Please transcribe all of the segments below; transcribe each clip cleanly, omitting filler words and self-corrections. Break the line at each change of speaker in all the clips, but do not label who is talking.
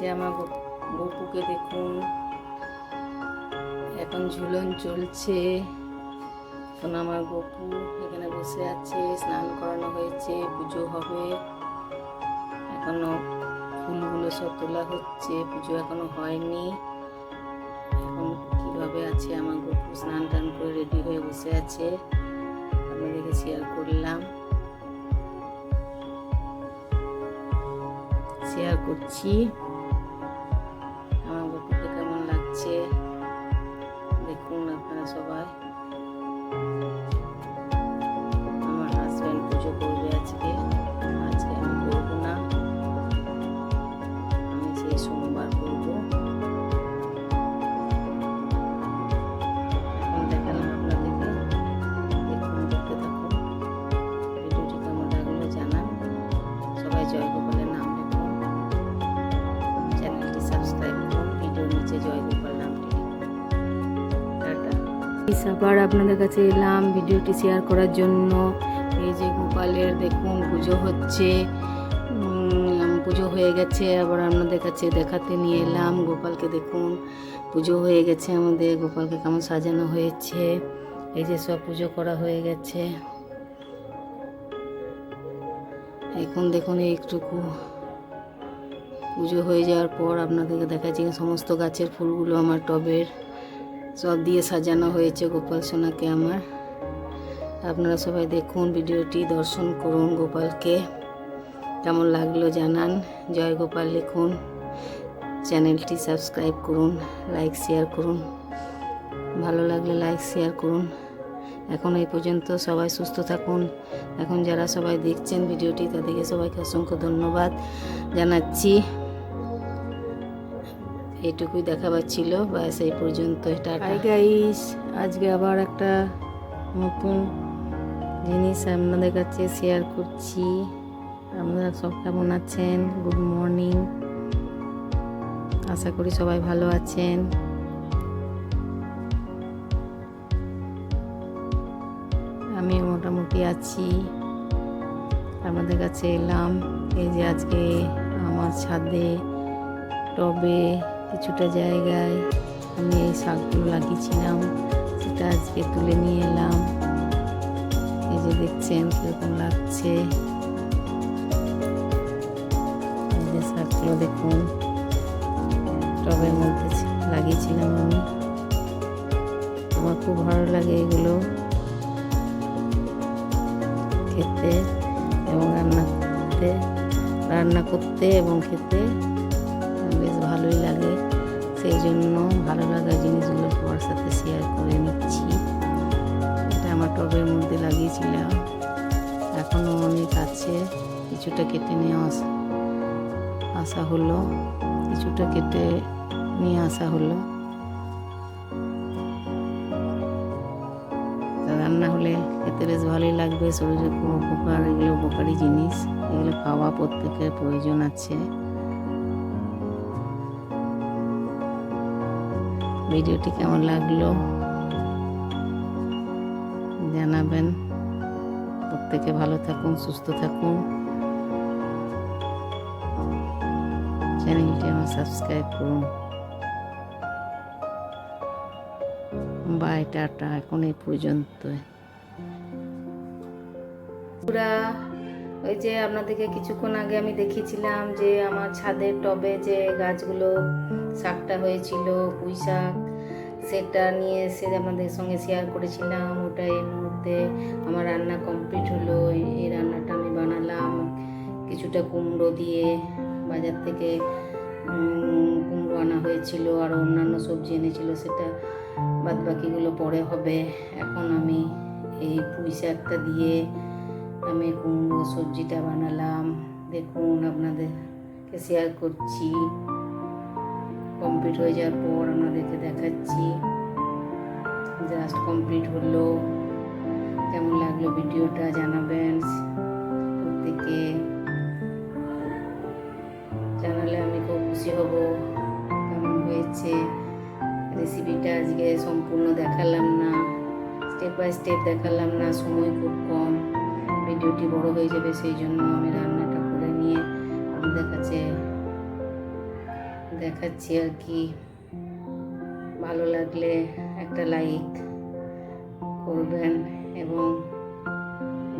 যে আমার গপুকে দেখুন, এখন ঝুলন চলছে। এখন আমার গপু এখানে বসে আছে, স্নান করানো হয়েছে, পুজো হবে। এখনো ফুলগুলো সব তোলা হচ্ছে, পুজো এখনো হয়নি। এখন কিভাবে আছে আমার গপু, স্নান টান করে রেডি হয়ে বসে আছে, আপনাদেরকে শেয়ার করছি। আমার গপুকে কেমন লাগছে দেখুন আপনারা সবাই। আমার হাজব্যান্ড পুজো করবে আজকে আমি করবো না, আমি সেই সোমবার করবো। এখন দেখালাম আপনাদেরকে, দেখুন, দেখতে থাকুন। ভিডিওটি কেমন লাগলো জানান। সবাই জয় গোপালের নাম লিখুন, চ্যানেলটি সাবস্ক্রাইব করুন, ভিডিওর নিচে জয় গোপাল নামটি লিখুন। টাটা। আবার আপনাদের কাছে এলাম ভিডিওটি শেয়ার করার জন্য। এই যে গোপালের দেখুন পুজো হচ্ছে, পুজো হয়ে গেছে, আবার আপনাদের কাছে দেখাতে নিয়ে এলাম। গোপালকে দেখুন, পুজো হয়ে গেছে আমাদের, গোপালকে কেমন সাজানো হয়েছে। এই যে সব পুজো করা হয়ে গেছে। এখন দেখুন এইটুকু পুজো হয়ে যাওয়ার পর আপনাদেরকে দেখাচ্ছি সমস্ত গাছের ফুলগুলো আমার টবের সব দিয়ে সাজানো হয়েছে গোপাল সোনাকে আমার। আপনারা সবাই দেখুন, ভিডিওটি দর্শন করুন, গোপালকে কেমন লাগলো জানান, জয় গোপাল লিখুন, চ্যানেলটি সাবস্ক্রাইব করুন, লাইক শেয়ার করুন, ভালো লাগলে লাইক শেয়ার করুন। এখন এই পর্যন্ত, সবাই সুস্থ থাকুন। এখন যারা সবাই দেখছেন ভিডিওটি তাদেরকে সবাইকে অসংখ্য ধন্যবাদ জানাচ্ছি। এইটুকুই দেখাবার ছিল, ব্যাস এই পর্যন্ত। হাই গাইস, আজকে আবার একটা নতুন জিনিস আপনাদের কাছে শেয়ার করছি। আপনারা সব কেমন আছেন? গুড মর্নিং, আশা করি সবাই ভালো আছেন। আমি মোটামুটি আছি, আপনাদের কাছে এলাম। এই যে আজকে আমার ছাদে টবে কিছুটা জায়গায় আমি এই শাকগুলো লাগিয়েছিলাম, সেটা আজকে তুলে নিয়ে এলাম। এই যে দেখছেন কীরকম লাগছে, এই যে শাকগুলো দেখুন টবের মধ্যে লাগিয়েছিলাম আমি। আমার খুব ভালো লাগে এগুলো খেতে এবং রান্না করতে এবং খেতে বেশ ভালোই লাগে। সেই জন্য ভালো লাগা জিনিসগুলো সবার সাথে শেয়ার করে নিচ্ছি। এটা আমার টবের মধ্যে লাগিয়েছিলাম, এখনও অনেক আছে। কিছুটা কেটে নিয়ে আসা হলো, রান্না হলে খেতে বেশ ভালোই লাগবে। শরীরের খুব উপকার, এগুলো উপকারী জিনিস, এগুলো খাওয়া প্রত্যেকের প্রয়োজন আছে। ভিডিওটি কেমন লাগলো জানাবেন। প্রত্যেকে ভালো থাকুন, সুস্থ থাকুন, চ্যানেলটি আমার সাবস্ক্রাইব করুন। বাই, টাটা, এখন এই পর্যন্ত। ওই যে আপনাদেরকে কিছুক্ষণ আগে আমি দেখিয়েছিলাম যে আমার ছাদের টবে যে গাছগুলো শাকটা হয়েছিল, পুঁই শাক, সেটা নিয়ে এসে আপনাদের সঙ্গে শেয়ার করেছিলাম। ওটা এর মধ্যে আমার রান্না কমপ্লিট হলো। এই রান্নাটা আমি বানালাম কিছুটা কুমড়ো দিয়ে, বাজার থেকে কুমড়ো আনা হয়েছিল, আর অন্যান্য সবজি এনেছিল, সেটা বাদ বাকিগুলো পরে হবে। এখন আমি এই পুঁই শাকটা দিয়ে আমি কুমড়ো সবজিটা বানালাম, দেখুন আপনাদেরকে শেয়ার করছি। কমপ্লিট হয়ে যাওয়ার পর আপনাদেরকে দেখাচ্ছি। জাস্ট কমপ্লিট হলো। কেমন লাগলো ভিডিওটা জানাবেন, প্রত্যেকে জানালে আমি খুব খুশি হব। কেমন হয়েছে রেসিপিটা আজকে সম্পূর্ণ দেখালাম না, স্টেপ বাই স্টেপ দেখালাম না, সময় খুব কম, ভিডিওটি বড় হয়ে যাবে। সেই জন্য আমি রান্নাটা করে নিয়ে আপনাদের কাছে দেখাচ্ছি আর কি। ভালো লাগলে একটা লাইক করবেন এবং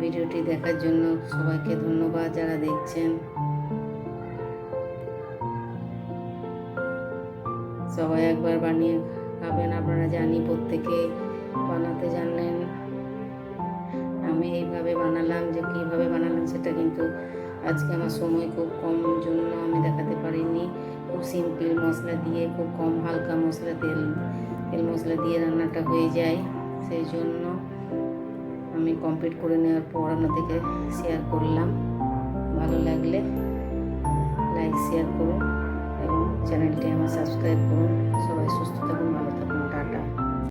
ভিডিওটি দেখার জন্য সবাইকে ধন্যবাদ যারা দেখছেন। সবাই একবার বানিয়ে খাবেন। আপনারা জানি প্রত্যেকে বানাতে জানলেন, আমি এইভাবে বানালাম, যে কীভাবে বানালাম সেটা কিন্তু আজকে আমার সময় খুব কম জন্য আমি দেখাতে পারিনি। খুব সিম্পল মশলা দিয়ে, খুব কম হালকা মশলা, তেল মশলা দিয়ে রান্নাটা হয়ে যায়। সেই জন্য আমি কমপ্লিট করে নেওয়ার পর আপনাদেরকে শেয়ার করলাম। ভালো লাগলে লাইক শেয়ার করুন এবং চ্যানেলটি আমার সাবস্ক্রাইব করুন। সবাই সুস্থ থাকুন, ভালো থাকুন।